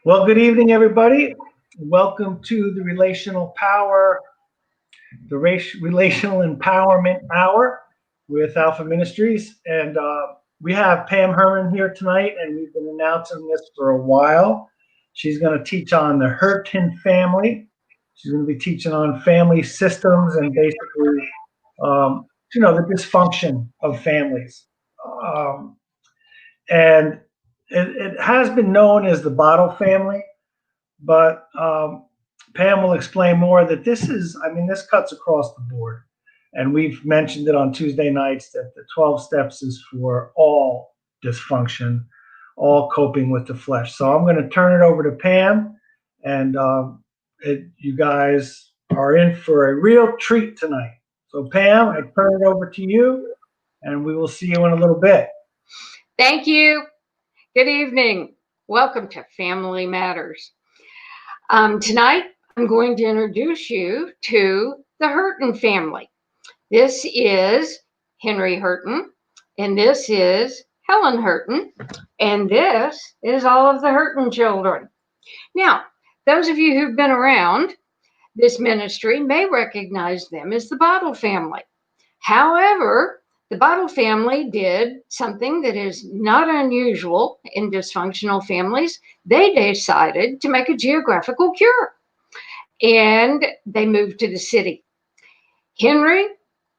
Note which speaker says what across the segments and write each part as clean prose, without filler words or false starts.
Speaker 1: Well, good evening, everybody. Welcome to the Relational Power, Relational Empowerment Hour with Alpha Ministries. And we have Pam Herman here tonight, and we've been announcing this for a while. She's going to teach on the Hurten Family. She's going to be teaching on family systems and basically, the dysfunction of families. And it has been known as the bottle family. But Pam will explain more that this cuts across the board. And we've mentioned it on Tuesday nights that the 12 steps is for all dysfunction, all coping with the flesh. So I'm going to turn it over to Pam, and you guys are in for a real treat tonight. So Pam, I turn it over to you, and we will see you in a little bit.
Speaker 2: Thank you. Good evening. Welcome to Family Matters. Tonight, I'm going to introduce you to the Hurten family. This is Henry Hurten, and this is Helen Hurten, and this is all of the Hurten children. Now, those of you who've been around this ministry may recognize them as the Bottle family. However, the Bottle family did something that is not unusual in dysfunctional families. They decided to make a geographical cure, and they moved to the city. Henry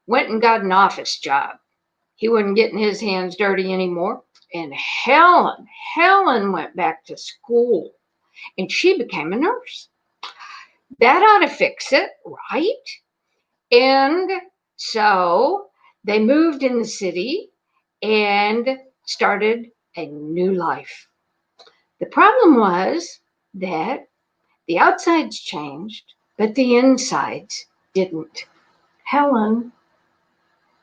Speaker 2: went and got an office job. He wasn't getting his hands dirty anymore. And Helen went back to school, and she became a nurse. That ought to fix it, right? And so they moved in the city and started a new life. The problem was that the outsides changed, but the insides didn't. Helen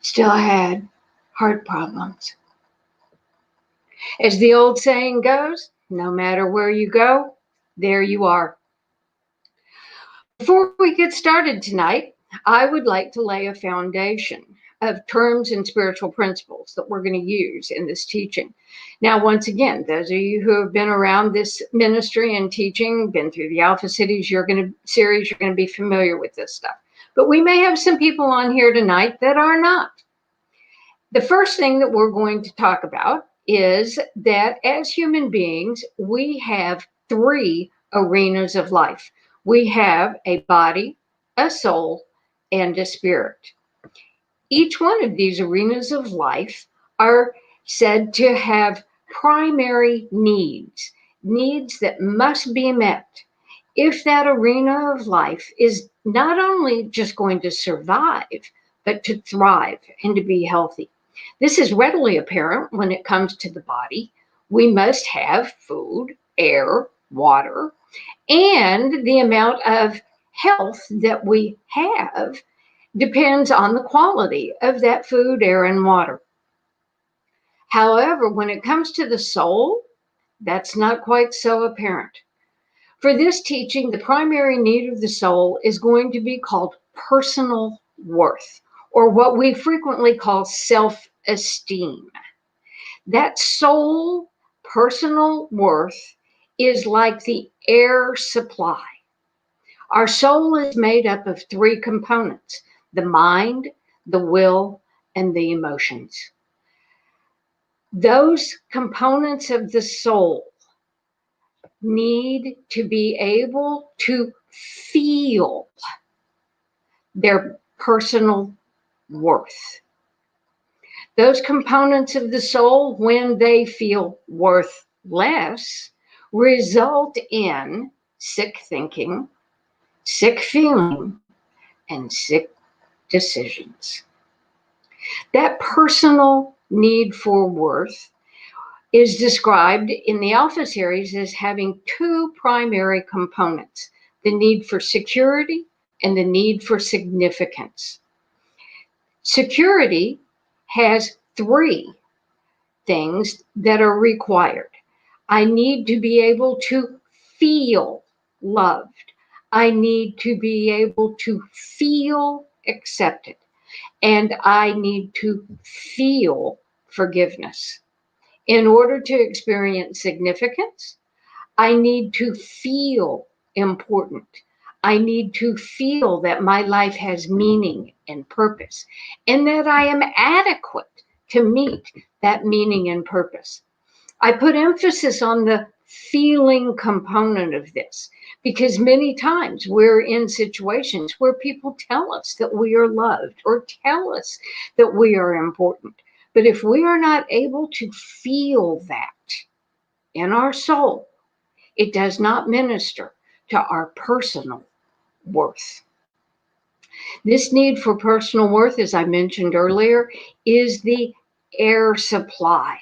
Speaker 2: still had heart problems. As the old saying goes, no matter where you go, there you are. Before we get started tonight, I would like to lay a foundation of terms and spiritual principles that we're going to use in this teaching. Now, once again, those of you who have been around this ministry and teaching, been through the Alpha Cities, you're going to be familiar with this stuff. But we may have some people on here tonight that are not. The first thing that we're going to talk about is that as human beings, we have three arenas of life. We have a body, a soul, and a spirit. Each one of these arenas of life are said to have primary needs that must be met if that arena of life is not only just going to survive, but to thrive and to be healthy. This is readily apparent when it comes to the body. We must have food, air, water, and the amount of health that we have depends on the quality of that food, air, and water. However, when it comes to the soul, that's not quite so apparent. For this teaching, the primary need of the soul is going to be called personal worth, or what we frequently call self-esteem. That soul personal worth is like the air supply. Our soul is made up of three components: the mind, the will, and the emotions. Those components of the soul need to be able to feel their personal worth. Those components of the soul, when they feel worth less, result in sick thinking, sick feeling, and sick decisions. That personal need for worth is described in the Alpha series as having two primary components: the need for security and the need for significance. Security has three things that are required. I need to be able to feel loved. I need to be able to feel accepted. And I need to feel forgiveness. In order to experience significance, I need to feel important. I need to feel that my life has meaning and purpose, and that I am adequate to meet that meaning and purpose. I put emphasis on the feeling component of this because many times we're in situations where people tell us that we are loved or tell us that we are important. But if we are not able to feel that in our soul, it does not minister to our personal worth. This need for personal worth, as I mentioned earlier, is the air supply.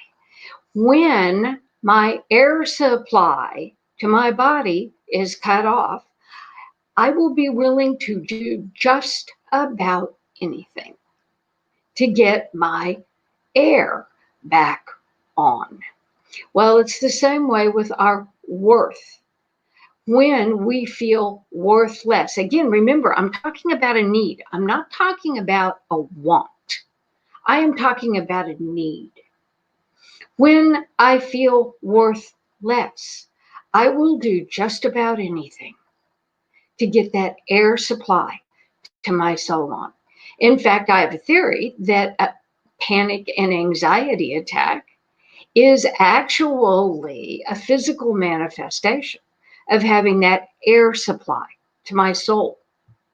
Speaker 2: When my air supply to my body is cut off, I will be willing to do just about anything to get my air back on. Well, it's the same way with our worth. When we feel worthless, again, remember, I'm talking about a need. I'm not talking about a want. I am talking about a need. When I feel worth less, I will do just about anything to get that air supply to my soul on. In fact, I have a theory that a panic and anxiety attack is actually a physical manifestation of having that air supply to my soul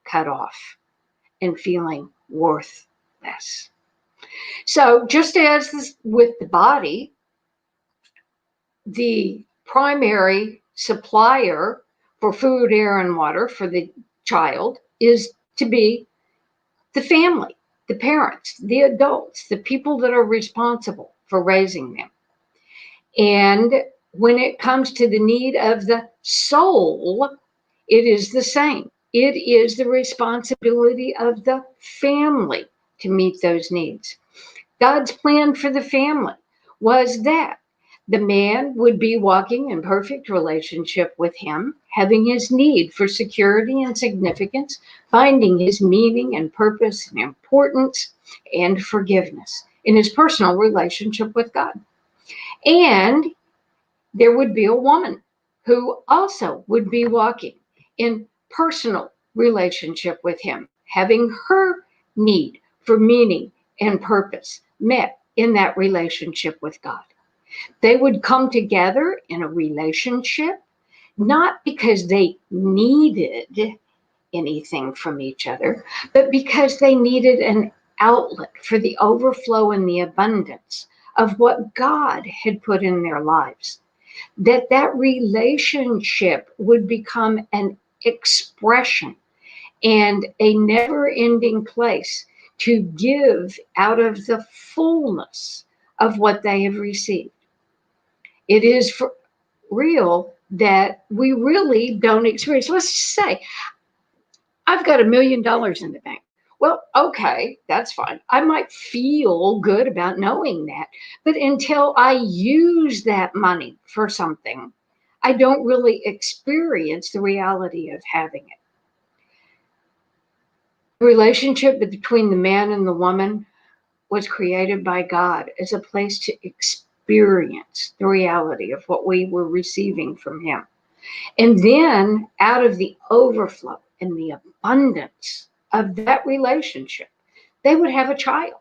Speaker 2: cut off and feeling worthless. So, just as with the body, the primary supplier for food, air, and water for the child is to be the family, the parents, the adults, the people that are responsible for raising them. And when it comes to the need of the soul, it is the same. It is the responsibility of the family to meet those needs. God's plan for the family was that the man would be walking in perfect relationship with him, having his need for security and significance, finding his meaning and purpose and importance and forgiveness in his personal relationship with God. And there would be a woman who also would be walking in personal relationship with him, having her need for meaning and purpose met in that relationship with God. They would come together in a relationship, not because they needed anything from each other, but because they needed an outlet for the overflow and the abundance of what God had put in their lives. That relationship would become an expression and a never-ending place to give out of the fullness of what they have received. It is for real that we really don't experience. Let's just say, I've got $1 million in the bank. Well, okay, that's fine. I might feel good about knowing that, but until I use that money for something, I don't really experience the reality of having it. The relationship between the man and the woman was created by God as a place to experience the reality of what we were receiving from him. And then out of the overflow and the abundance of that relationship, they would have a child.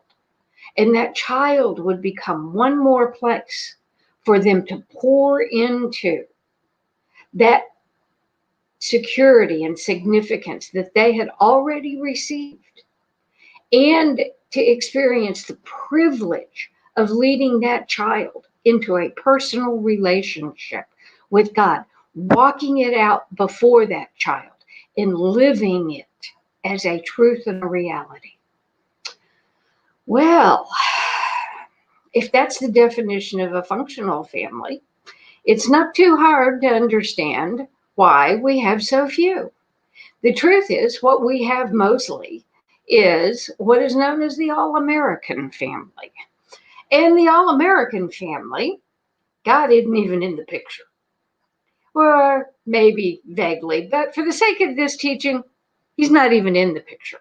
Speaker 2: And that child would become one more place for them to pour into that security and significance that they had already received, and to experience the privilege of leading that child into a personal relationship with God, walking it out before that child and living it as a truth and a reality. Well, if that's the definition of a functional family, it's not too hard to understand why we have so few. The truth is, what we have mostly is what is known as the All-American family. And the All-American family, God isn't even in the picture. Or maybe vaguely, but for the sake of this teaching, he's not even in the picture.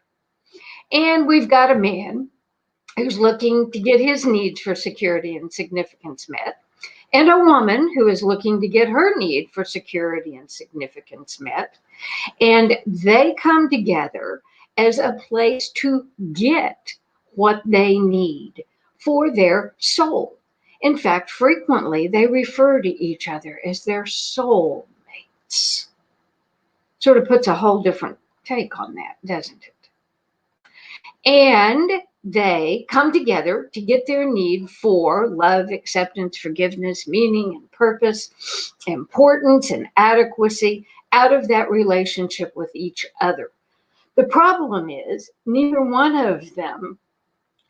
Speaker 2: And we've got a man who's looking to get his needs for security and significance met. and a woman who is looking to get her need for security and significance met. And they come together as a place to get what they need for their soul. In fact, frequently they refer to each other as their soul mates. Sort of puts a whole different take on that, doesn't it? And they come together to get their need for love, acceptance, forgiveness, meaning, and purpose, importance, and adequacy out of that relationship with each other. The problem is, neither one of them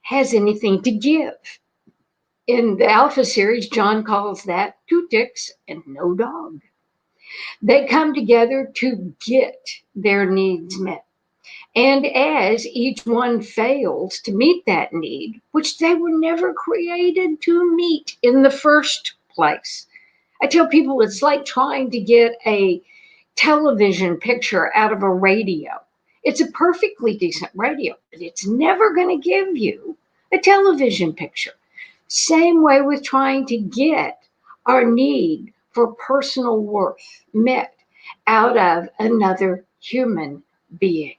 Speaker 2: has anything to give. In the Alpha series, John calls that 2 ticks and no dog. They come together to get their needs met. And as each one fails to meet that need, which they were never created to meet in the first place, I tell people it's like trying to get a television picture out of a radio. It's a perfectly decent radio, but it's never going to give you a television picture. Same way with trying to get our need for personal worth met out of another human being.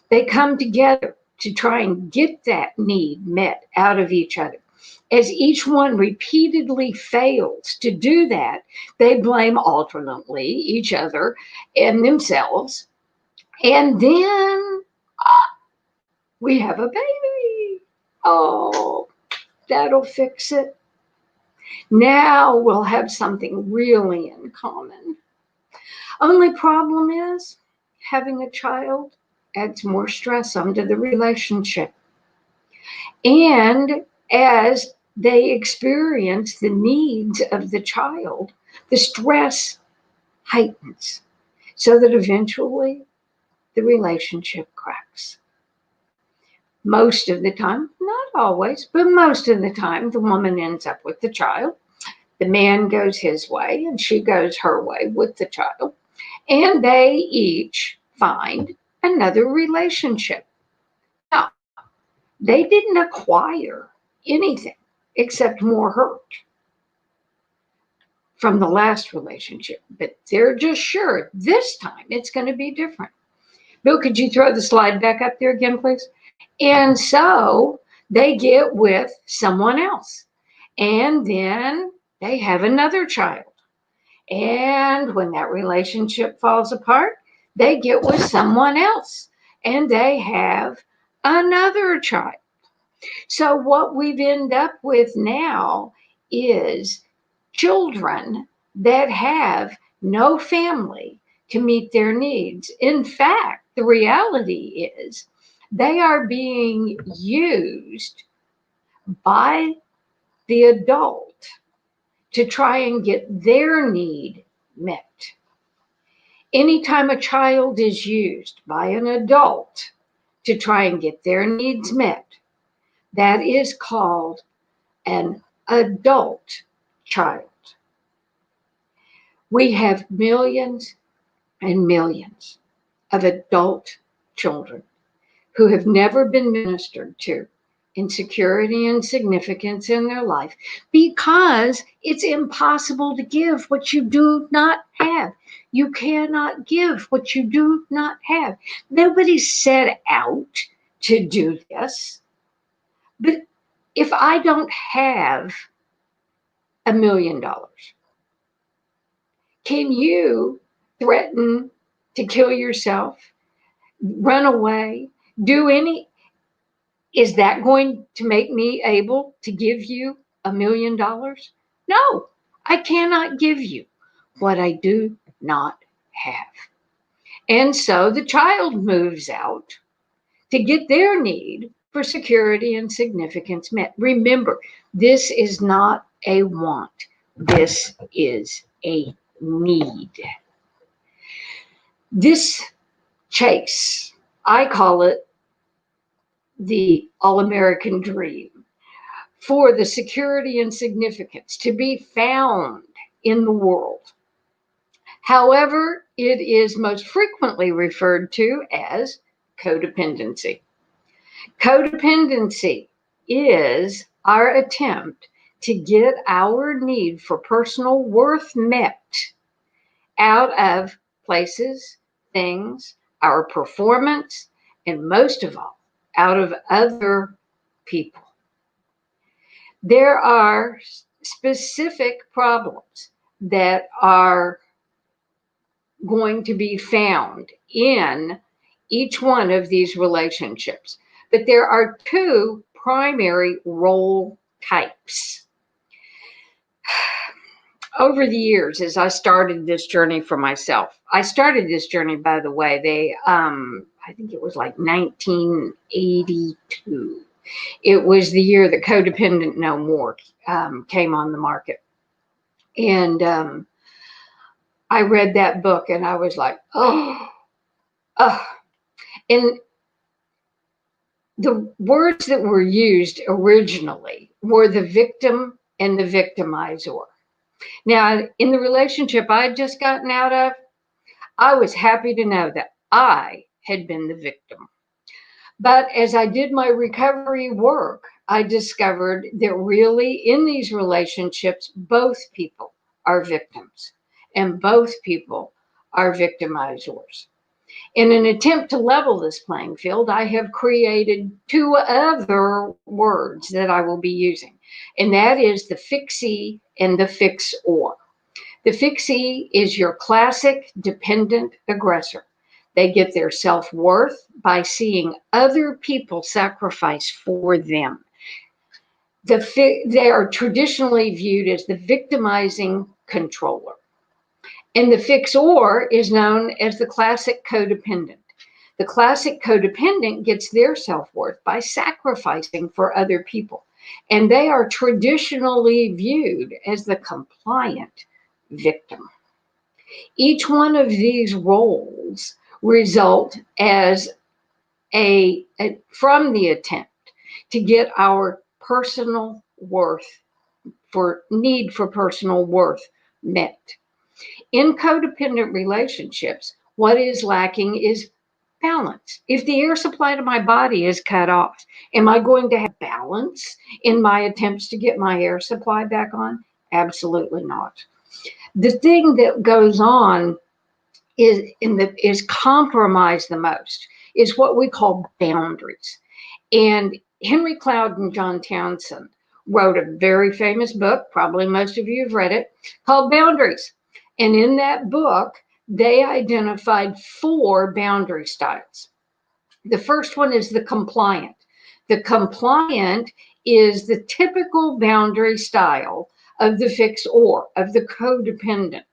Speaker 2: They come together to try and get that need met out of each other. As each one repeatedly fails to do that, they blame alternately each other and themselves. And then we have a baby. Oh, that'll fix it. Now we'll have something really in common. Only problem is having a child adds more stress onto the relationship. And as they experience the needs of the child, the stress heightens so that eventually the relationship cracks. Most of the time, not always, but most of the time, the woman ends up with the child. The man goes his way and she goes her way with the child. And they each find another relationship. Now, they didn't acquire anything except more hurt from the last relationship, but they're just sure this time it's going to be different. Bill, could you throw the slide back up there again, please? And so they get with someone else, and then they have another child. And when that relationship falls apart, they get with someone else, and they have another child. So what we've ended up with now is children that have no family to meet their needs. In fact, the reality is they are being used by the adult to try and get their need met. Anytime a child is used by an adult to try and get their needs met, that is called an adult child. We have millions and millions of adult children who have never been ministered to in security and significance in their life because it's impossible to give what you do not have. You cannot give what you do not have. Nobody set out to do this. But if I don't have $1 million, can you threaten to kill yourself, run away, do any? Is that going to make me able to give you $1 million? No, I cannot give you what I do not have. And so the child moves out to get their need for security and significance met. Remember, this is not a want. This is a need. This chase, I call it the all-American dream, for the security and significance to be found in the world. However, it is most frequently referred to as codependency. Codependency is our attempt to get our need for personal worth met out of places, things, our performance, and most of all, out of other people. There are specific problems that are going to be found in each one of these relationships. But there are two primary role types. Over the years, as I started this journey for myself, I started this journey, by the way, I think it was like 1982. It was the year that Codependent No More came on the market. And I read that book and I was like, oh. And the words that were used originally were the victim and the victimizer. Now, in the relationship I had just gotten out of, I was happy to know that I had been the victim. But as I did my recovery work, I discovered that really in these relationships, both people are victims and both people are victimizers. In an attempt to level this playing field, I have created two other words that I will be using, and that is the fixie and the fixor. The fixie is your classic dependent aggressor. They get their self-worth by seeing other people sacrifice for them. They are traditionally viewed as the victimizing controller. And the fixor is known as the classic codependent. The classic codependent gets their self-worth by sacrificing for other people. And they are traditionally viewed as the compliant victim. Each one of these roles result as from the attempt to get our personal worth need for personal worth met. In codependent relationships, what is lacking is balance. If the air supply to my body is cut off, am I going to have balance in my attempts to get my air supply back on? Absolutely not. The thing that goes on is compromised the most is what we call boundaries. And Henry Cloud and John Townsend wrote a very famous book, probably most of you have read it, called Boundaries. And in that book, they identified 4 boundary styles. The first one is the compliant. The compliant is the typical boundary style of the fixor, of the codependent.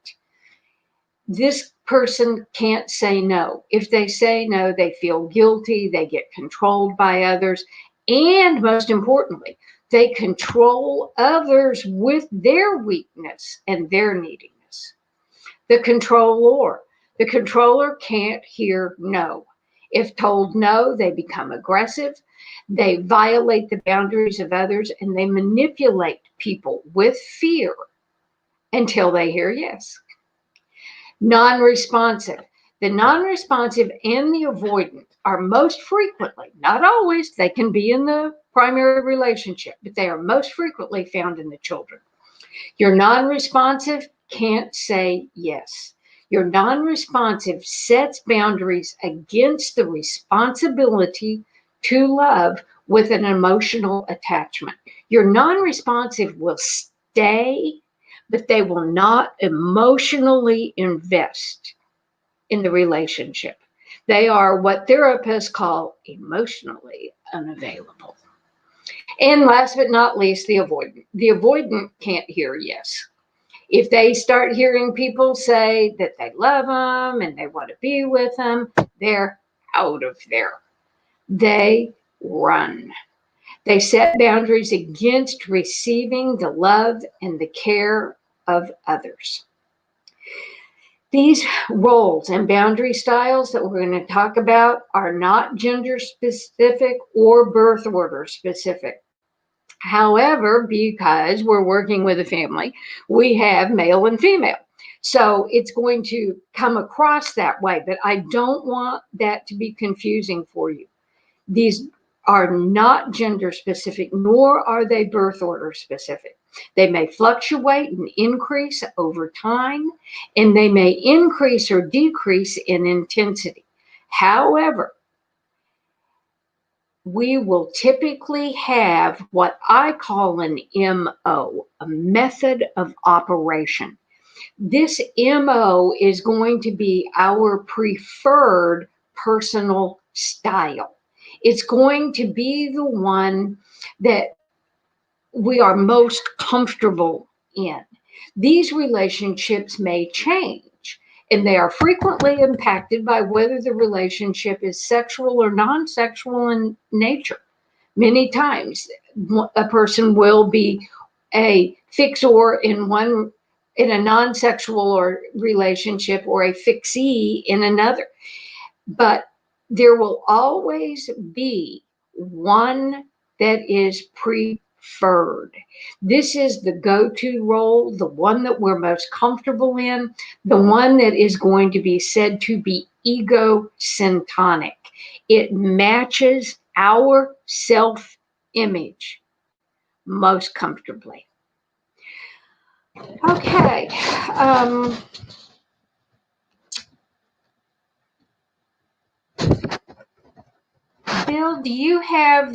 Speaker 2: This person can't say no. If they say no, they feel guilty, they get controlled by others, and most importantly, they control others with their weakness and their neediness. The controller can't hear no. If told no, they become aggressive, they violate the boundaries of others, and they manipulate people with fear until they hear yes. Non-responsive. The non-responsive and the avoidant are most frequently, not always, they can be in the primary relationship, but they are most frequently found in the children. Your non-responsive can't say yes. Your non-responsive sets boundaries against the responsibility to love with an emotional attachment. Your non-responsive will stay, but they will not emotionally invest in the relationship. They are what therapists call emotionally unavailable. And last but not least, the avoidant. The avoidant can't hear yes. If they start hearing people say that they love them and they want to be with them, they're out of there. They run. They set boundaries against receiving the love and the care of others. These roles and boundary styles that we're going to talk about are not gender specific or birth order specific. However, because we're working with a family, we have male and female. So it's going to come across that way, but I don't want that to be confusing for you. These are not gender specific, nor are they birth order specific. They may fluctuate and increase over time, and they may increase or decrease in intensity. However, we will typically have what I call an MO, a method of operation. This MO is going to be our preferred personal style. It's going to be the one that we are most comfortable in. These relationships may change, and they are frequently impacted by whether the relationship is sexual or non-sexual in nature. Many times, a person will be a fixer in a non-sexual or relationship, or a fixee in another. But there will always be one that is preferred. This is the go-to role, the one that we're most comfortable in, the one that is going to be said to be egocentric. It matches our self-image most comfortably. Okay. Bill, do you have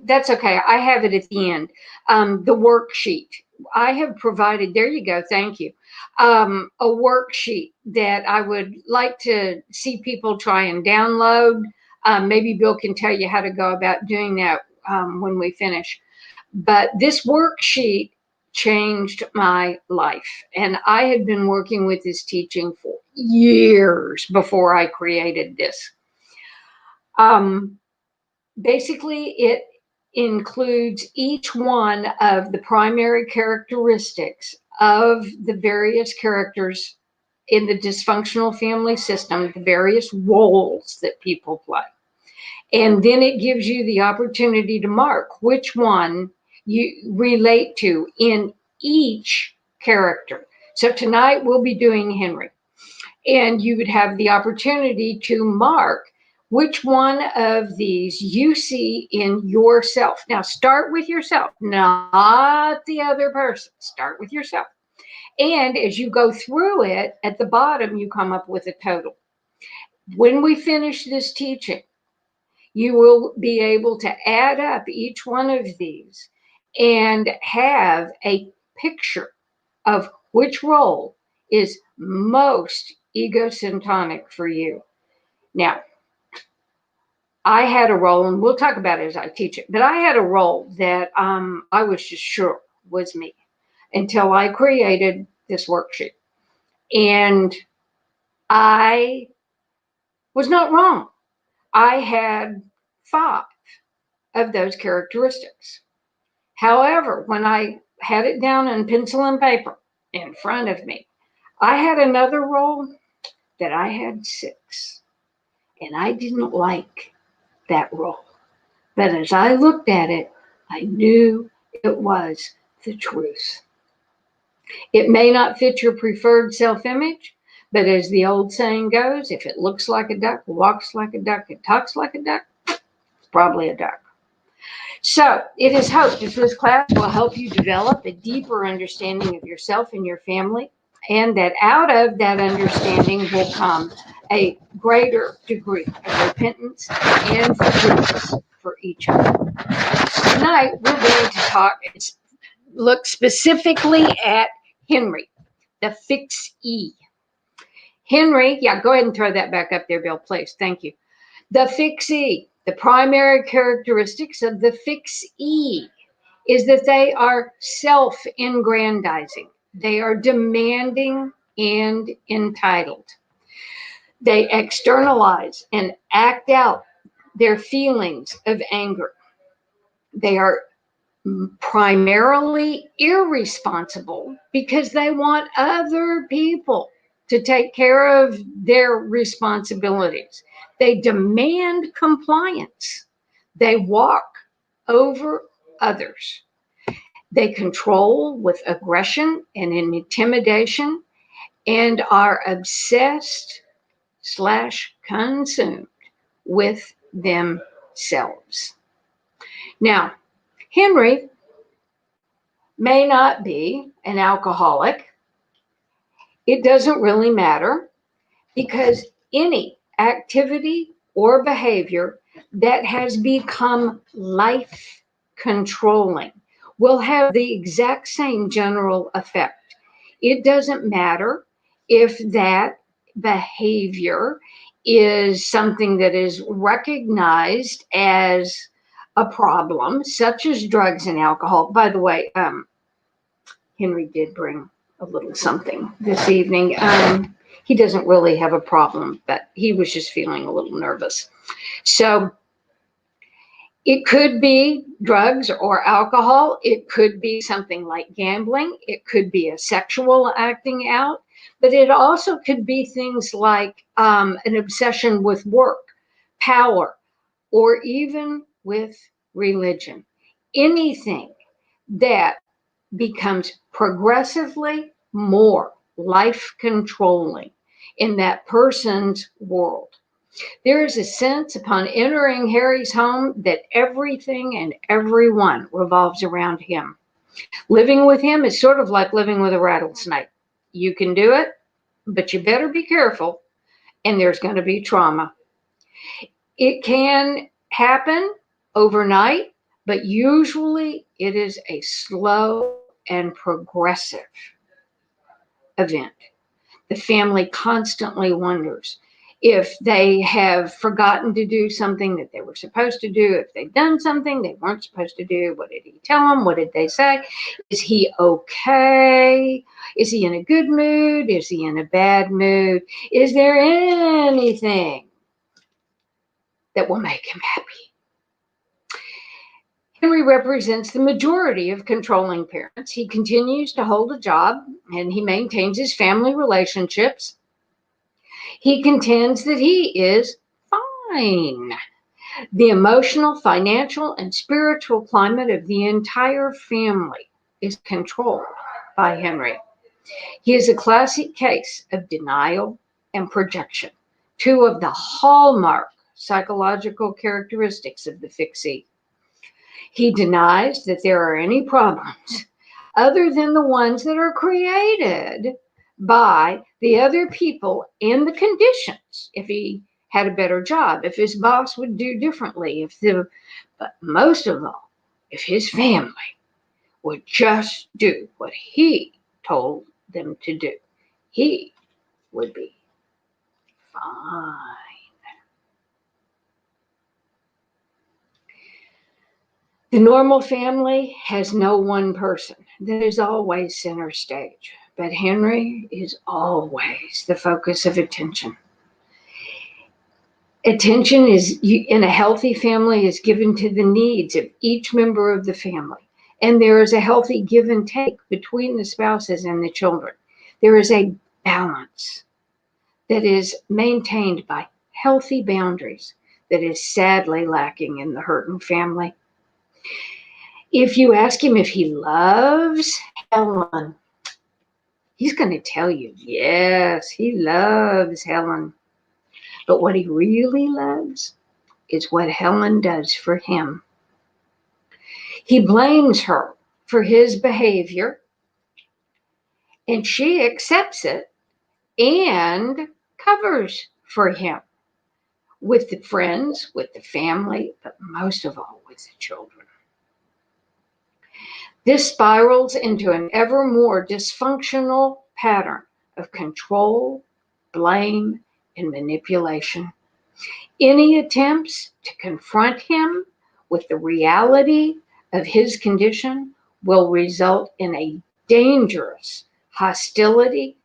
Speaker 2: that's okay. I have it at the end. The worksheet. I have provided, there you go. Thank you. A worksheet that I would like to see people try and download. Maybe Bill can tell you how to go about doing that when we finish. But this worksheet changed my life. And I had been working with this teaching for years before I created this. Basically, it includes each one of the primary characteristics of the various characters in the dysfunctional family system, the various roles that people play. And then it gives you the opportunity to mark which one you relate to in each character. So tonight we'll be doing Henry. And you would have the opportunity to mark which one of these you see in yourself. Now, start with yourself, not the other person. Start with yourself. And as you go through it, at the bottom, you come up with a total. When we finish this teaching, you will be able to add up each one of these and have a picture of which role is most egocentric for you. Now, I had a role, and we'll talk about it as I teach it, but I had a role that I was just sure was me until I created this worksheet. And I was not wrong. I had 5 of those characteristics. However, when I had it down in pencil and paper in front of me, I had another role that I had 6. And I didn't like that role. But as I looked at it, I knew it was the truth. It may not fit your preferred self-image, but as the old saying goes, if it looks like a duck, walks like a duck, and talks like a duck, it's probably a duck. So it is hoped that this class will help you develop a deeper understanding of yourself and your family, and that out of that understanding will come a greater degree of repentance and forgiveness for each other. Tonight, we're going to look specifically at Henry, the fixee. Henry, yeah, go ahead and throw that back up there, Bill, please. Thank you. The fixee, the primary characteristics of the fixee is that they are self-aggrandizing. They are demanding and entitled. They externalize and act out their feelings of anger. They are primarily irresponsible because they want other people to take care of their responsibilities. They demand compliance. They walk over others. They control with aggression and intimidation and are obsessed/consumed with themselves. Now, Henry may not be an alcoholic. It doesn't really matter because any activity or behavior that has become life controlling will have the exact same general effect. It doesn't matter if that behavior is something that is recognized as a problem, such as drugs and alcohol. By the way, Henry did bring a little something this evening. He doesn't really have a problem, but he was just feeling a little nervous. So it could be drugs or alcohol. It could be something like gambling. It could be a sexual acting out, but it also could be things like an obsession with work, power, or even with religion. Anything that becomes progressively more life controlling in that person's world. There is a sense upon entering Harry's home that everything and everyone revolves around him. Living with him is sort of like living with a rattlesnake. You can do it, but you better be careful, and there's going to be trauma. It can happen overnight, but usually it is a slow and progressive event. The family constantly wonders if they have forgotten to do something that they were supposed to do, if they've done something they weren't supposed to do. What did he tell them? What did they say? Is he okay? Is he in a good mood? Is he in a bad mood? Is there anything that will make him happy? Henry represents the majority of controlling parents. He continues to hold a job and he maintains his family relationships. He contends that he is fine. The emotional, financial, and spiritual climate of the entire family is controlled by Henry. He is a classic case of denial and projection, two of the hallmark psychological characteristics of the fixie. He denies that there are any problems other than the ones that are created by the other people and the conditions. If he had a better job, if his boss would do differently, but most of all, if his family would just do what he told them to do, he would be fine. The normal family has no one person that is always center stage, but Henry is always the focus of attention. Attention is in a healthy family is given to the needs of each member of the family, and there is a healthy give and take between the spouses and the children. There is a balance that is maintained by healthy boundaries that is sadly lacking in the Hurten family. If you ask him if he loves Helen, he's going to tell you, yes, he loves Helen. But what he really loves is what Helen does for him. He blames her for his behavior, and she accepts it and covers for him with the friends, with the family, but most of all with the children. This spirals into an ever more dysfunctional pattern of control, blame, and manipulation. Any attempts to confront him with the reality of his condition will result in a dangerous hostility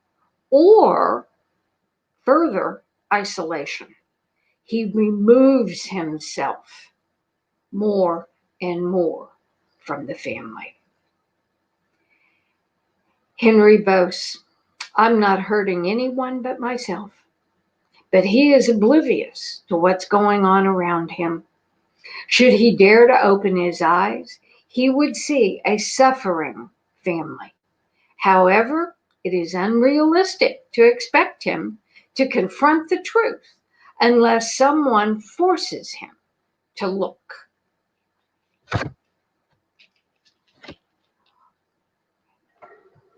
Speaker 2: or further isolation. He removes himself more and more from the family. Henry boasts, I'm not hurting anyone but myself. But he is oblivious to what's going on around him. Should he dare to open his eyes, he would see a suffering family. However, it is unrealistic to expect him to confront the truth unless someone forces him to look.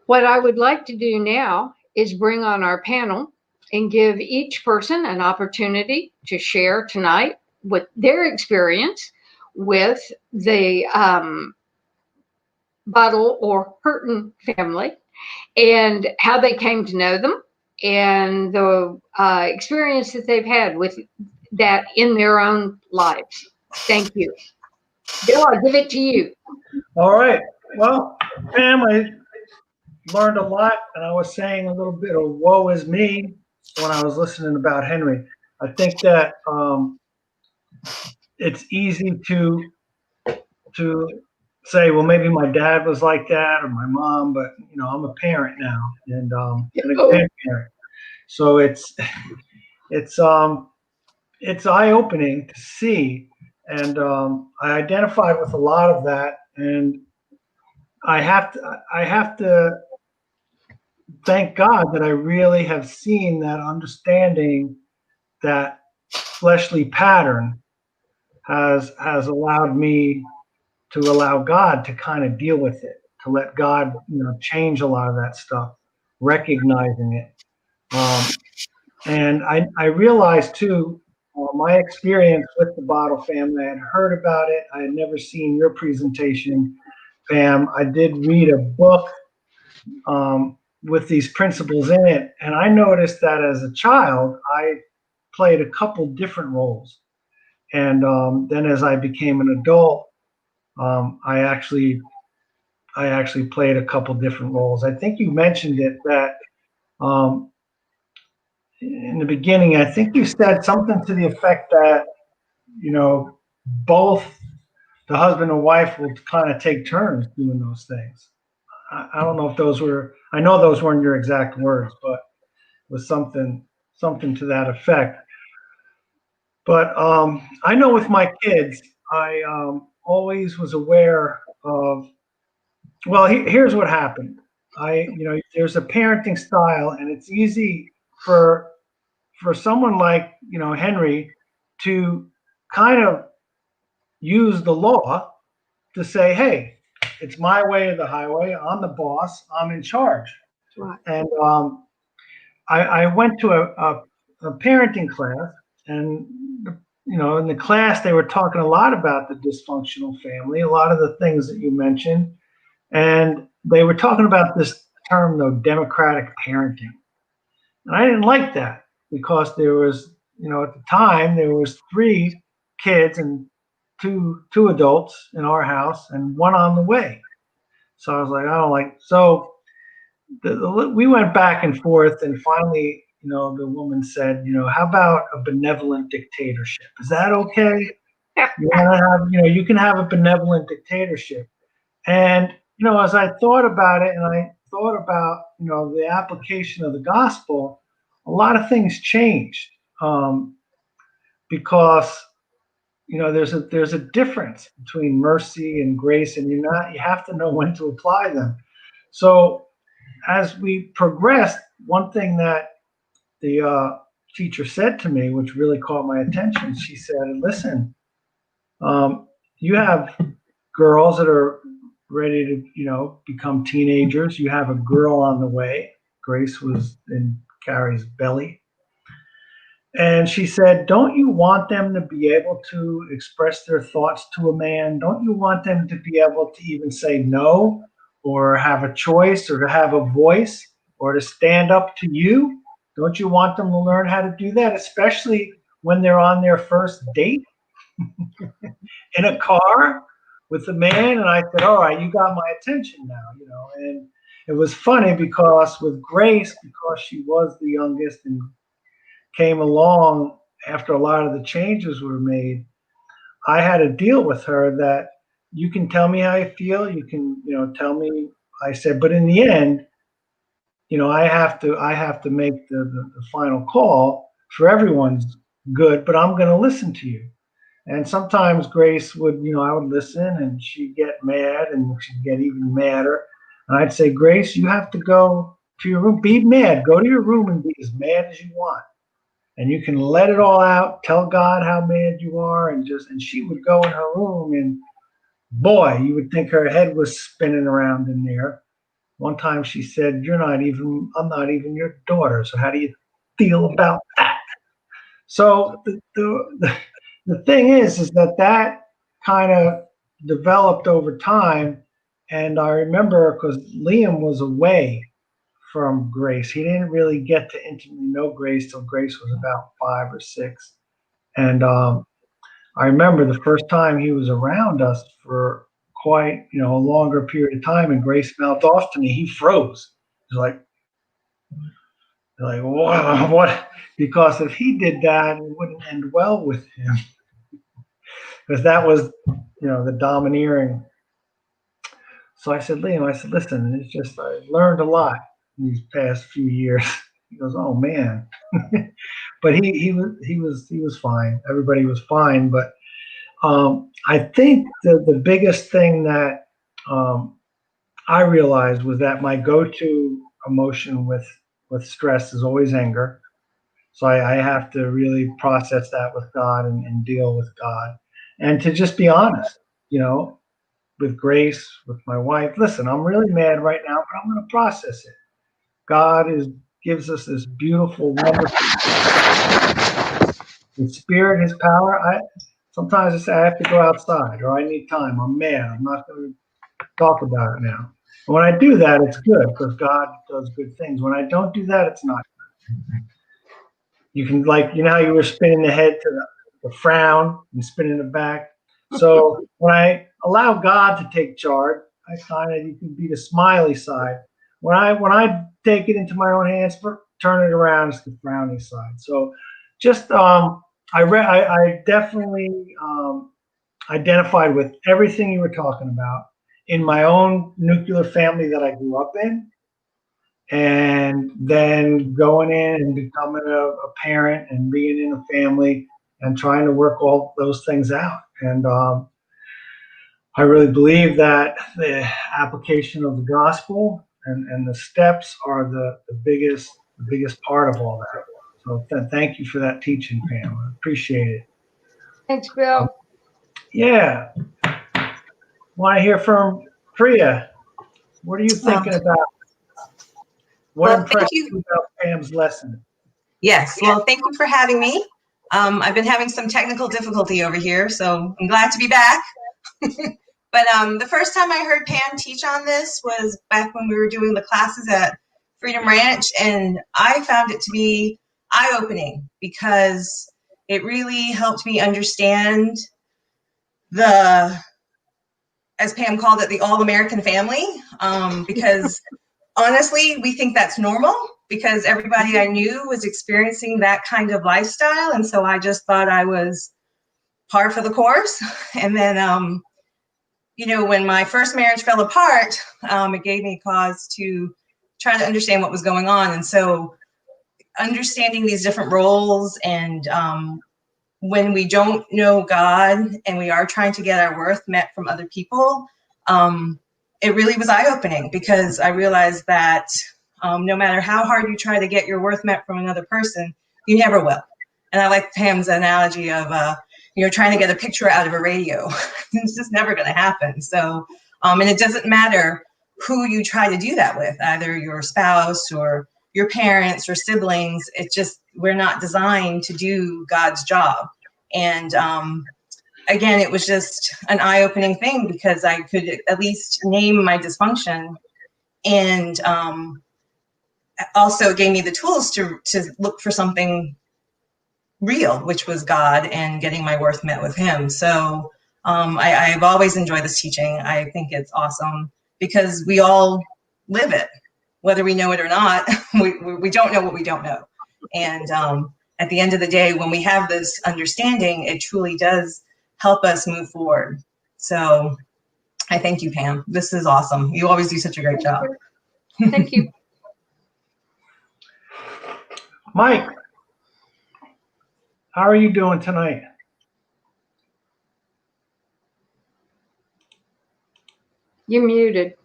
Speaker 2: What I would like to do now is bring on our panel and give each person an opportunity to share tonight with their experience with the Bottle or Hurten family and how they came to know them and the experience that they've had with that in their own lives. Thank you. Bill, I'll give it to you.
Speaker 1: All right. Well, Pam, I learned a lot, and I was saying a little bit of woe is me when I was listening about Henry. I think that it's easy to say, well, maybe my dad was like that or my mom, but I'm a parent now and a
Speaker 2: Oh,
Speaker 1: grandparent, so it's it's eye opening to see, and I identified with a lot of that, and I have to thank God that I really have seen that understanding that fleshly pattern has allowed me to allow God to kind of deal with it, to let God, change a lot of that stuff, recognizing it. And I realized too, my experience with the Bottle family, I had heard about it. I had never seen your presentation, Pam. I did read a book with these principles in it. And I noticed that as a child, I played a couple different roles. And then as I became an adult, I actually played a couple different roles. I think you mentioned it that um, in the beginning. I think you said something to the effect that both the husband and wife will kind of take turns doing those things. I don't know if those were. I know those weren't your exact words, but it was something to that effect. But I know with my kids, I always was aware of. Well, here's what happened. There's a parenting style, and it's easy for someone like Henry to kind of use the law to say, "Hey, it's my way or the highway. I'm the boss. I'm in charge."
Speaker 2: right.
Speaker 1: And I went to a parenting class, and in the class they were talking a lot about the dysfunctional family, a lot of the things that you mentioned, and they were talking about this term, though, democratic parenting. And I didn't like that because there was, at the time there was three kids and two adults in our house and one on the way. So I was like, I don't like. So we went back and forth, and finally, the woman said, how about a benevolent dictatorship? Is that okay? You want to have, you can have a benevolent dictatorship. And as I thought about it, and I thought about, the application of the gospel, a lot of things changed because there's a difference between mercy and grace, and you have to know when to apply them. So as we progressed, one thing that the teacher said to me, which really caught my attention, she said, "Listen, you have girls that are ready to, become teenagers. You have a girl on the way." Grace was in Carrie's belly. And she said, "Don't you want them to be able to express their thoughts to a man? Don't you want them to be able to even say no or have a choice or to have a voice or to stand up to you? Don't you want them to learn how to do that, especially when they're on their first date in a car with a man?" And I said, "All right, you got my attention now, And it was funny because with Grace, because she was the youngest and came along after a lot of the changes were made, I had to deal with her that you can tell me how you feel, you can, tell me. I said, but in the end, I have to make the final call for everyone's good, but I'm going to listen to you. And sometimes Grace would, I would listen and she'd get mad and she'd get even madder. And I'd say, "Grace, you have to go to your room, be mad, go to your room and be as mad as you want. And you can let it all out, tell God how mad you are." And she would go in her room and boy, you would think her head was spinning around in there. One time she said, I'm not even your daughter. So how do you feel about that? So the thing is that kind of developed over time. And I remember because Liam was away from Grace. He didn't really get to intimately know Grace till Grace was about 5 or 6. And I remember the first time he was around us for quite, a longer period of time, and Grace mouthed off to me. He froze. He's like, what? Because if he did that, it wouldn't end well with him, because that was, the domineering. So I said, Liam, listen, it's just I learned a lot in these past few years. He goes, oh man, but he was fine. Everybody was fine, but I think the biggest thing that I realized was that my go-to emotion with stress is always anger. So I have to really process that with God and deal with God, and to just be honest, with Grace, with my wife. Listen, I'm really mad right now, but I'm going to process it. God gives us this beautiful, wonderful His spirit, His power. Sometimes I say I have to go outside, or I need time. I'm mad. I'm not going to talk about it now. And when I do that, it's good because God does good things. When I don't do that, it's not. You can, like, how you were spinning the head to the frown and spinning it back. So when I allow God to take charge, I find that you can be the smiley side. When I take it into my own hands, turn it around, it's the frowny side. So just I definitely identified with everything you were talking about in my own nuclear family that I grew up in, and then going in and becoming a parent and being in a family and trying to work all those things out. And I really believe that the application of the gospel and the steps are the biggest part of all that. So thank you for that teaching, Pam. I appreciate it.
Speaker 2: Thanks, Bill.
Speaker 1: Yeah. Want to hear from Priya? What are you thinking about? What
Speaker 3: Well, thank
Speaker 1: impressed
Speaker 3: you.
Speaker 1: you about Pam's lesson?
Speaker 3: Yes, well, thank you for having me. I've been having some technical difficulty over here, so I'm glad to be back. But the first time I heard Pam teach on this was back when we were doing the classes at Freedom Ranch, and I found it to be eye-opening because it really helped me understand the, as Pam called it, the all-American family, because honestly, we think that's normal because everybody I knew was experiencing that kind of lifestyle. And so I just thought I was par for the course. And then, when my first marriage fell apart, it gave me cause to try to understand what was going on. And so understanding these different roles and when we don't know God and we are trying to get our worth met from other people, it really was eye-opening because I realized that no matter how hard you try to get your worth met from another person, you never will. And I like Pam's analogy of, trying to get a picture out of a radio. It's just never going to happen. So, and it doesn't matter who you try to do that with, either your spouse or your parents or siblings. It's just, we're not designed to do God's job. And again, it was just an eye-opening thing because I could at least name my dysfunction, and also gave me the tools to look for something real, which was God and getting my worth met with Him. So I've always enjoyed this teaching. I think it's awesome because we all live it, whether we know it or not. We don't know what we don't know. And at the end of the day, when we have this understanding, it truly does help us move forward. So I thank you, Pam. This is awesome. You always do such a great job.
Speaker 2: Thank you.
Speaker 1: Mike, how are you doing tonight?
Speaker 2: You're muted.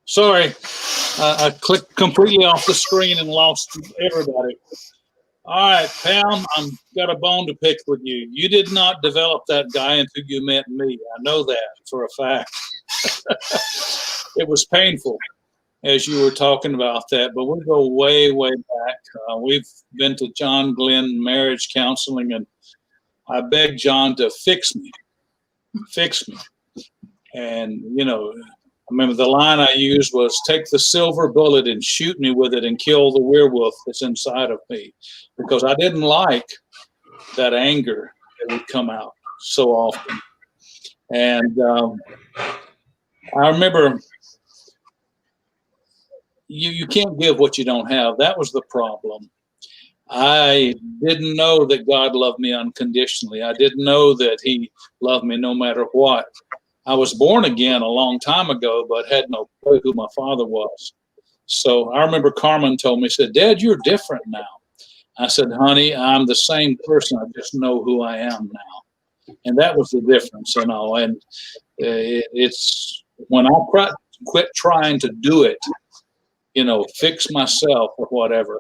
Speaker 4: Sorry, I clicked completely off the screen and lost everybody. All right, Pam, I'm got a bone to pick with you. You did not develop that guy until you met me. I know that for a fact. It was painful as you were talking about that, but we go way, way back. We've been to John Glenn marriage counseling, and I begged John to fix me. And, I remember the line I used was, take the silver bullet and shoot me with it and kill the werewolf that's inside of me. Because I didn't like that anger that would come out so often. And I remember you can't give what you don't have. That was the problem. I didn't know that God loved me unconditionally. I didn't know that he loved me no matter what. I was born again a long time ago, but had no clue who my father was. So I remember Carmen told me, said, Dad, you're different now. I said, honey, I'm the same person. I just know who I am now. And that was the difference, And it's when I quit trying to do it, fix myself or whatever,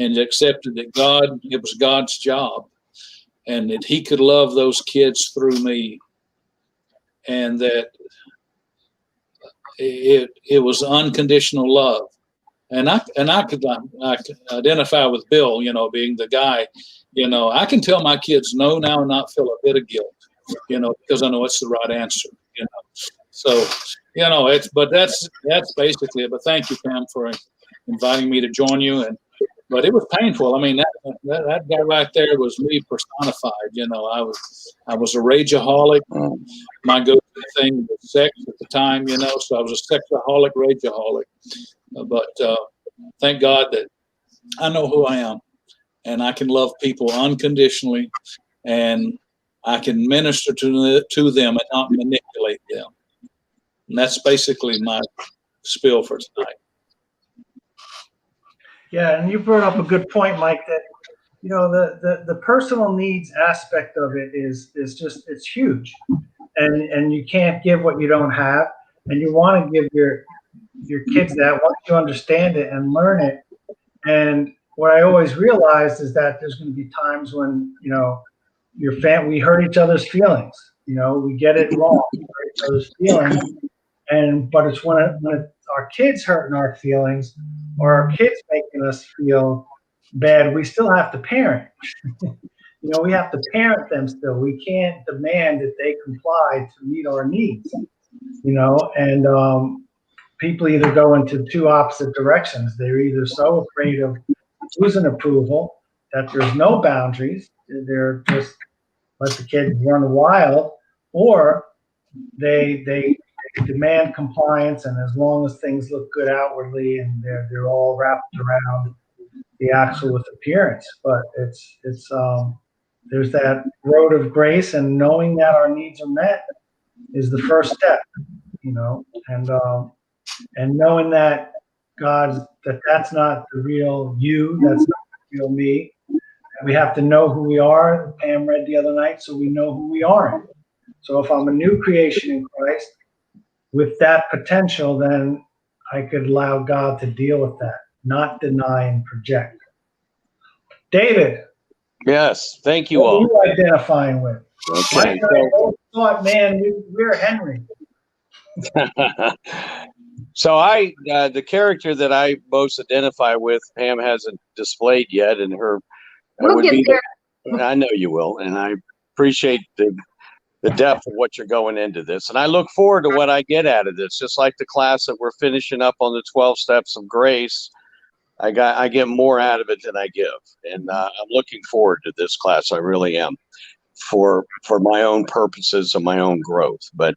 Speaker 4: and accepted that it was God's job, and that he could love those kids through me, and that it was unconditional love. And I could identify with Bill, being the guy, I can tell my kids no now and not feel a bit of guilt, because I know it's the right answer, So, but that's basically it. But thank you, Pam, for inviting me to join you. But it was painful. I mean, that guy right there was me personified. I was a rageaholic. My go-to thing was sex at the time, so I was a sexaholic, rageaholic. But thank God that I know who I am, and I can love people unconditionally, and I can minister to them and not manipulate them. And that's basically my spiel for tonight.
Speaker 1: Yeah, and you brought up a good point, Mike, that the personal needs aspect of it is just, it's huge. And you can't give what you don't have, and you want to give your kids that once you understand it and learn it. And what I always realized is that there's going to be times when we hurt each other's feelings. We get it wrong, we hurt each other's feelings, but it's when our kids hurting our feelings, or our kids making us feel bad, we still have to parent. We have to parent them still. We can't demand that they comply to meet our needs. And people either go into two opposite directions. They're either so afraid of losing approval that there's no boundaries. They're just let the kids run wild, or they demand compliance, and as long as things look good outwardly, and they're all wrapped around the actual appearance. But it's there's that road of grace, and knowing that our needs are met is the first step, and knowing that that's not the real you, that's not the real me. We have to know who we are. Pam read the other night, so we know who we aren't. So if I'm a new creation in Christ with that potential, then I could allow God to deal with that, not deny and project. David.
Speaker 5: Yes, thank you all.
Speaker 1: What are you identifying with?
Speaker 5: Okay.
Speaker 1: I thought, man, we're Henry.
Speaker 5: So the character that I most identify with, Pam hasn't displayed yet, and
Speaker 2: We'll get there.
Speaker 5: I know you will, and I appreciate the depth of what you're going into this, and I look forward to what I get out of this. Just like the class that we're finishing up on the 12 steps of grace, I get more out of it than I give, and I'm looking forward to this class. I really am, for my own purposes and my own growth. But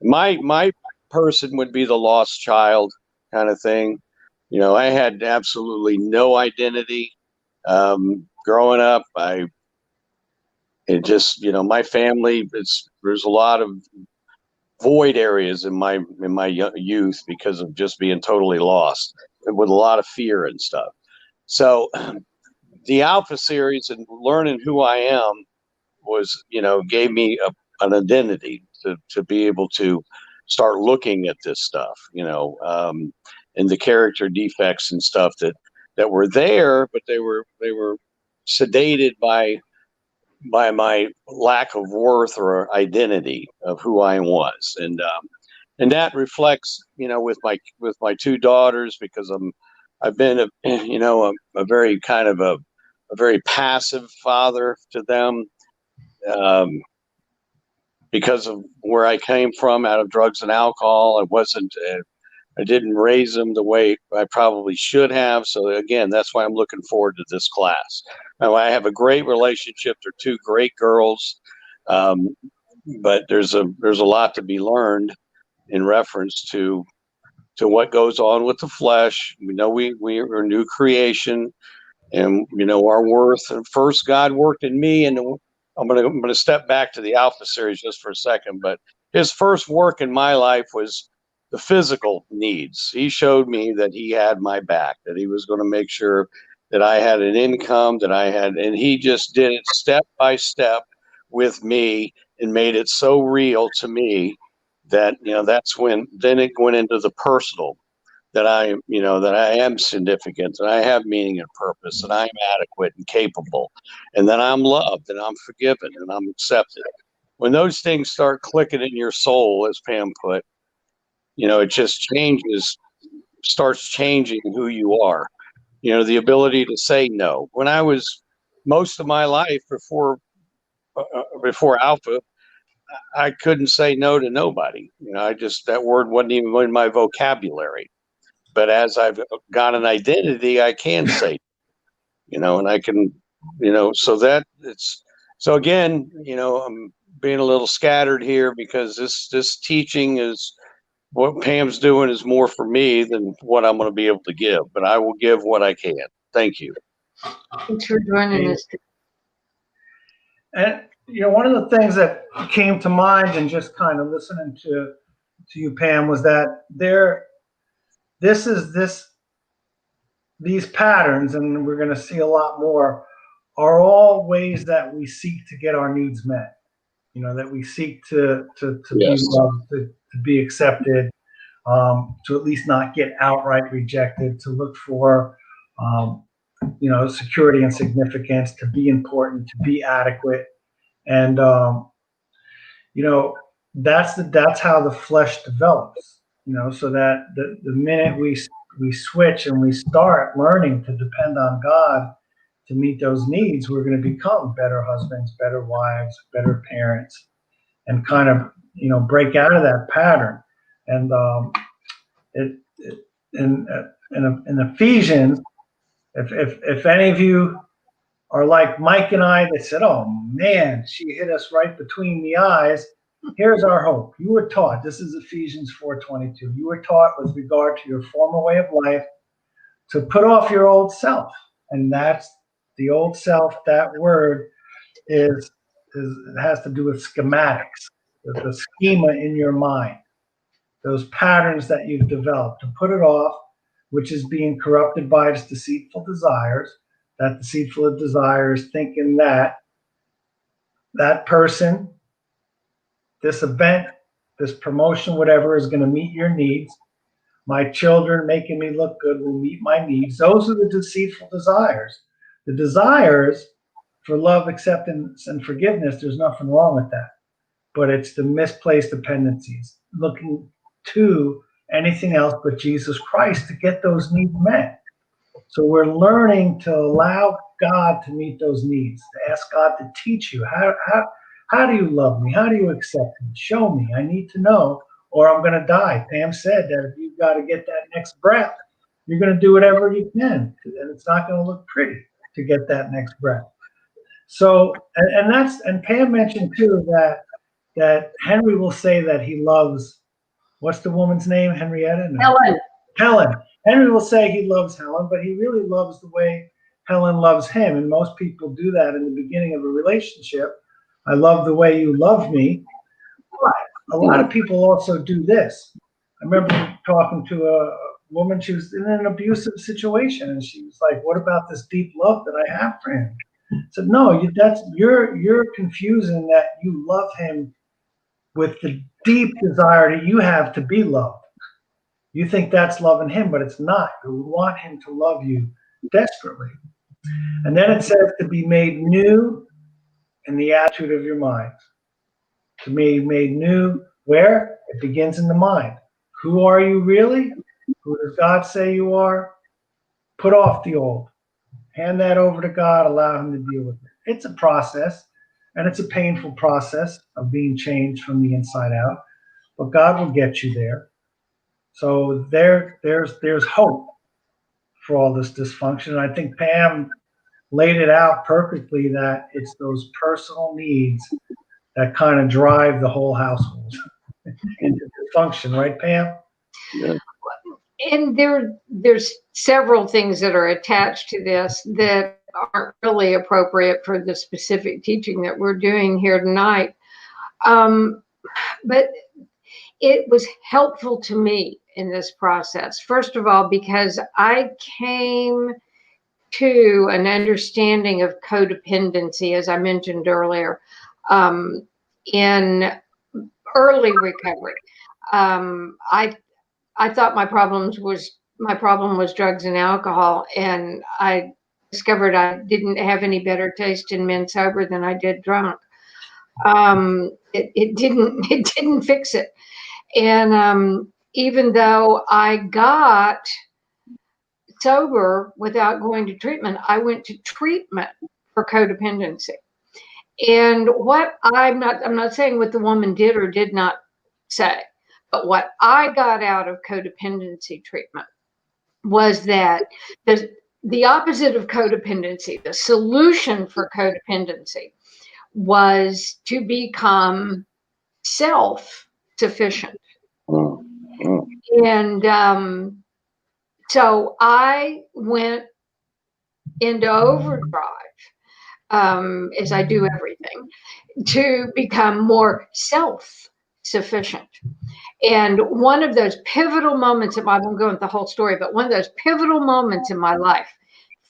Speaker 5: my person would be the lost child kind of thing. I had absolutely no identity growing up. My family, there's a lot of void areas in my youth because of just being totally lost, with a lot of fear and stuff. So the Alpha series and learning who I am was, gave me an identity to be able to start looking at this stuff, and the character defects and stuff that were there, but they were sedated by my lack of worth or identity of who I was, and that reflects, with my two daughters, because I've been a very kind of a very passive father to them, um, because of where I came from, out of drugs and alcohol. I didn't raise them the way I probably should have. So again, that's why I'm looking forward to this class. Now, I have a great relationship. They're two great girls, um, but there's a lot to be learned in reference to what goes on with the flesh. We know we are a new creation, and our worth. And first, God worked in me, and I'm gonna step back to the Alpha series just for a second. But His first work in my life was the physical needs. He showed me that He had my back, that He was going to make sure that I had an income, and He just did it step by step with me and made it so real to me that that's when then it went into the personal, that I am significant, that I have meaning and purpose, that I'm adequate and capable, and that I'm loved and I'm forgiven and I'm accepted. When those things start clicking in your soul, as Pam put, it just starts changing who you are. The ability to say no. When I was most of my life before Alpha, I couldn't say no to nobody. That word wasn't even in my vocabulary. But as I've got an identity, I can say, and I can, so again, I'm being a little scattered here because this teaching is what Pam's doing is more for me than what I'm going to be able to give, but I will give what I can. Thank you.
Speaker 2: Thanks for joining us.
Speaker 1: And one of the things that came to mind and just kind of listening to you, Pam, was that these patterns, and we're going to see a lot more, are all ways that we seek to get our needs met. That we seek to be
Speaker 5: Yes.
Speaker 1: loved, to be accepted, to at least not get outright rejected, to look for, security and significance, to be important, to be adequate. And, that's how the flesh develops, so that the minute we switch and we start learning to depend on God to meet those needs, we're going to become better husbands, better wives, better parents, and kind of, break out of that pattern. And in Ephesians, if any of you are like Mike and I that said, "Oh man, she hit us right between the eyes," here's our hope. You were taught, this is Ephesians 4:22. You were taught with regard to your former way of life to put off your old self, and that's the old self. That word is it has to do with schematics, with the schema in your mind, those patterns that you've developed, to put it off, which is being corrupted by its deceitful desires. That deceitful desires thinking that person, this event, this promotion, whatever, is going to meet your needs. My children making me look good will meet my needs. Those are the deceitful desires. The desires for love, acceptance, and forgiveness, there's nothing wrong with that. But it's the misplaced dependencies, looking to anything else but Jesus Christ to get those needs met. So we're learning to allow God to meet those needs, to ask God to teach you. How do you love me? How do you accept me? Show me. I need to know, or I'm going to die. Pam said that if you've got to get that next breath, you're going to do whatever you can, and it's not going to look pretty to get that next breath. So, and Pam mentioned too that Henry will say that he loves, what's the woman's name? Henrietta? No. Helen. Henry will say he loves Helen, but he really loves the way Helen loves him. And most people do that in the beginning of a relationship. I love the way you love me. But a lot of people also do this. I remember talking to a woman, she was in an abusive situation, and she was like, "What about this deep love that I have for him?" I said, "No, you're confusing that you love him with the deep desire that you have to be loved. You think that's loving him, but it's not. You want him to love you desperately." And then it says to be made new in the attitude of your minds. To be made new where? It begins in the mind. Who are you really? Who does God say you are? Put off the old. Hand that over to God. Allow Him to deal with it. It's a process, and it's a painful process of being changed from the inside out. But God will get you there. So there's hope for all this dysfunction. And I think Pam laid it out perfectly that it's those personal needs that kind of drive the whole household into dysfunction, right, Pam?
Speaker 5: Yeah.
Speaker 2: And there's several things that are attached to this that aren't really appropriate for the specific teaching that we're doing here tonight. But it was helpful to me in this process. First of all, because I came to an understanding of codependency, as I mentioned earlier, in early recovery. I thought my problem was drugs and alcohol, and I discovered I didn't have any better taste in men sober than I did drunk. It didn't fix it. And even though I got sober without going to treatment, I went to treatment for codependency. And what I'm not saying what the woman did or did not say, but what I got out of codependency treatment was that the opposite of codependency, the solution for codependency, was to become self-sufficient. And so I went into overdrive, as I do everything, to become more self-sufficient. And one of those pivotal moments I won't go into the whole story, but one of those pivotal moments in my life,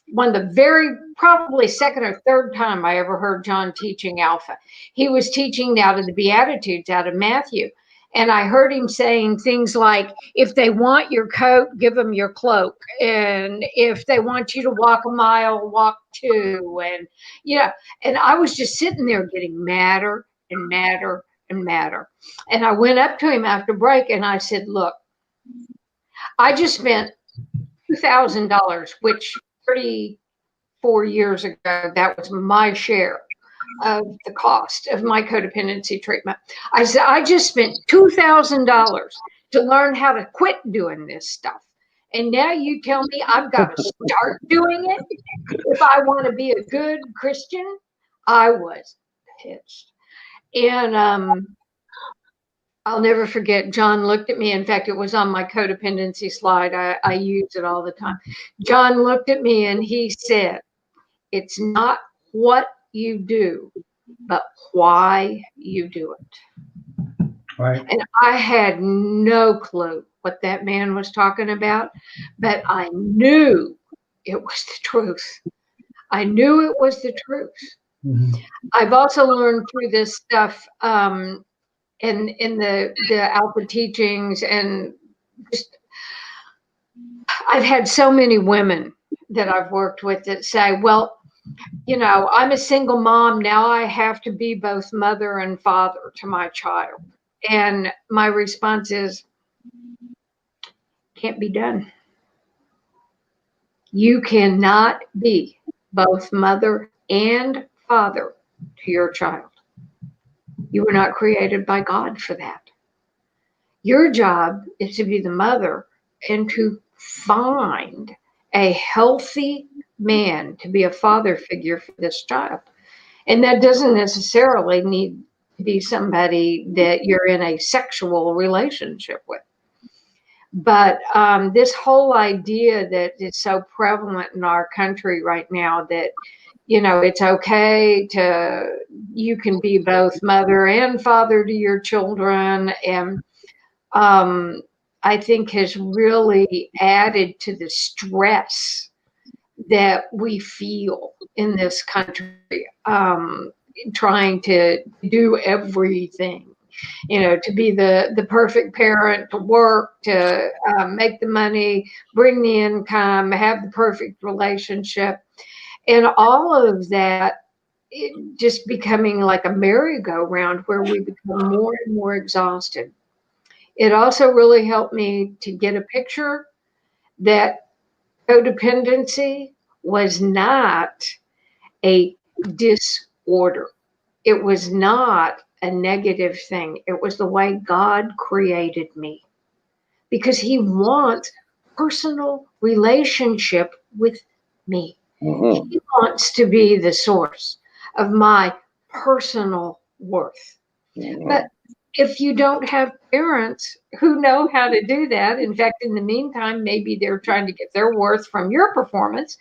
Speaker 2: one of the very probably second or third time I ever heard John teaching Alpha. He was teaching out of the Beatitudes, out of Matthew. And I heard him saying things like, if they want your coat, give them your cloak. And if they want you to walk a mile, walk two. And, and I was just sitting there getting madder and madder and madder. And I went up to him after break and I said, look, I just spent $2,000, which 34 years ago, that was my share of the cost of my codependency treatment. I said, I just spent $2,000 to learn how to quit doing this stuff. And now you tell me I've got to start doing it if I want to be a good Christian? I was pissed. And I'll never forget, John looked at me. In fact, it was on my codependency slide. I use it all the time. John looked at me and he said, it's not what you do, but why you do it.
Speaker 1: Right.
Speaker 2: And I had no clue what that man was talking about, but I knew it was the truth. I knew it was the truth. Mm-hmm. I've also learned through this stuff in the Alpha teachings, and just I've had so many women that I've worked with that say, well, I'm a single mom. Now I have to be both mother and father to my child. And my response is, can't be done. You cannot be both mother and father to your child. You were not created by God for that. Your job is to be the mother and to find a healthy man to be a father figure for this child. And that doesn't necessarily need to be somebody that you're in a sexual relationship with. But this whole idea that is so prevalent in our country right now that, it's okay you can be both mother and father to your children. And I think has really added to the stress that we feel in this country, trying to do everything, to be the perfect parent, to work, to make the money, bring the income, have the perfect relationship. And all of that, it just becoming like a merry-go-round where we become more and more exhausted. It also really helped me to get a picture that codependency was not a disorder. It was not a negative thing. It was the way God created me, because he wants personal relationship with me.
Speaker 5: Mhm.
Speaker 2: He wants to be the source of my personal worth. But if you don't have parents who know how to do that, in fact, in the meantime, maybe they're trying to get their worth from your performance,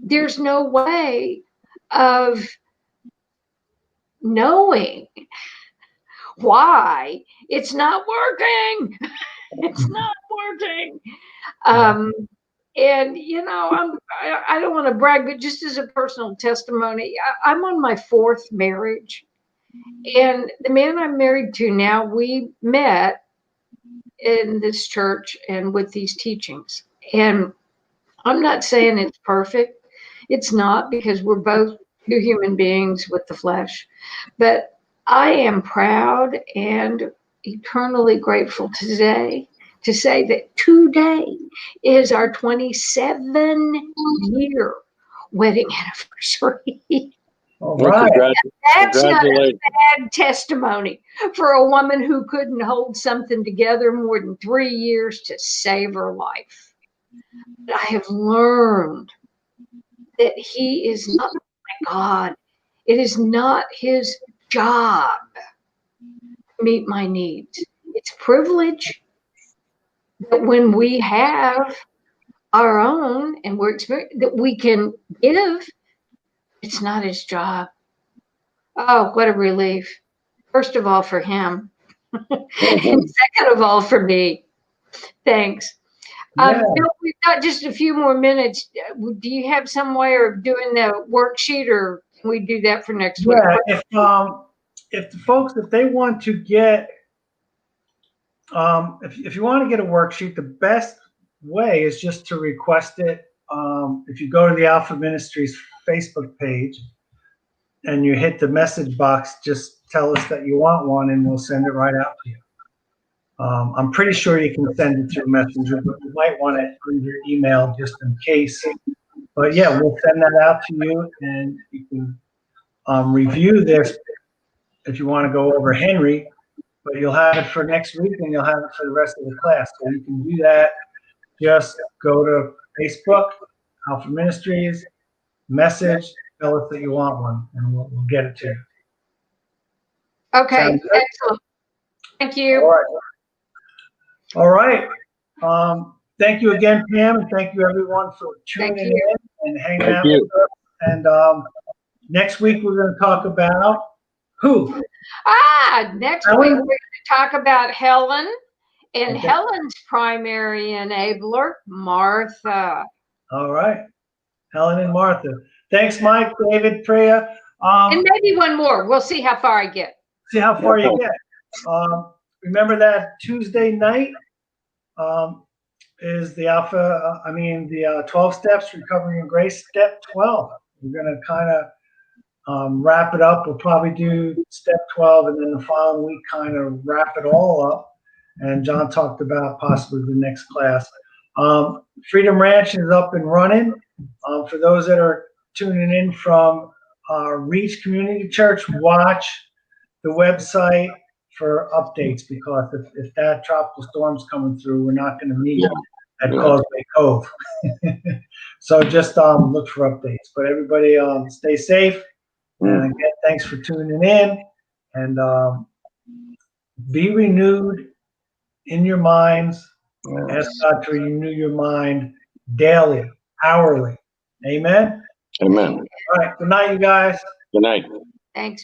Speaker 2: there's no way of knowing why it's not working. It's not working. And I don't want to brag, but just as a personal testimony, I'm on my fourth marriage, and the man I'm married to now, we met in this church and with these teachings. And I'm not saying it's perfect. It's not, because we're both two human beings with the flesh. But I am proud and eternally grateful today to say that today is our 27-year wedding anniversary.
Speaker 1: All
Speaker 5: Well,
Speaker 1: right.
Speaker 2: That's not a
Speaker 5: congratulations.
Speaker 2: bad testimony for a woman who couldn't hold something together more than 3 years to save her life. But I have learned that he is not my God. It is not his job to meet my needs. It's privilege that when we have our own and we're that we can give, it's not his job. Oh, what a relief. First of all, for him. And second of all, for me. Thanks.
Speaker 1: Yeah.
Speaker 2: Bill, we've got just a few more minutes. Do you have some way of doing the worksheet, or can we do that for next week?
Speaker 1: Yeah. If the folks, if they want to get, if you want to get a worksheet, the best way is just to request it. If you go to the Alpha Ministries Facebook page and you hit the message box, just tell us that you want one, and we'll send it right out to you. I'm pretty sure you can send it through Messenger, but you might want it through your email just in case. But yeah, we'll send that out to you, and you can review this if you want to go over Henry. But you'll have it for next week, and you'll have it for the rest of the class. So you can do that. Just go to Facebook, Alpha Ministries, message, tell us that you want one, and we'll get it to you.
Speaker 2: Okay,
Speaker 1: Sound good?
Speaker 2: excellent. Thank
Speaker 1: All
Speaker 2: you.
Speaker 1: right. All right. Thank you again, Pam, and thank you everyone for tuning
Speaker 2: Thank
Speaker 1: in
Speaker 2: you.
Speaker 1: and hanging
Speaker 5: Thank
Speaker 1: out
Speaker 5: you.
Speaker 1: with us. And next week we're going to talk about who?
Speaker 2: Next
Speaker 1: Helen?
Speaker 2: week we're going to talk about Helen and
Speaker 1: Okay.
Speaker 2: Helen's primary enabler, Martha.
Speaker 1: All right. Helen and Martha. Thanks, Mike, David, Priya.
Speaker 2: And maybe one more. We'll see how far I get.
Speaker 1: See how far you get. Remember that Tuesday night is the the 12 steps, recovering in grace, step 12. We're going to kind of wrap it up. We'll probably do step 12, and then the following week kind of wrap it all up. And John talked about possibly the next class. Freedom Ranch is up and running. For those that are tuning in from Reach Community Church, watch the website for updates, because if that tropical storm's coming through, we're not going to meet at Causeway Cove. So just look for updates. But everybody stay safe. And again, thanks for tuning in. And be renewed in your minds. Ask God to renew your mind daily, hourly. Amen.
Speaker 5: Amen.
Speaker 1: All right. Good night, you guys.
Speaker 5: Good night.
Speaker 2: Thanks, Bill.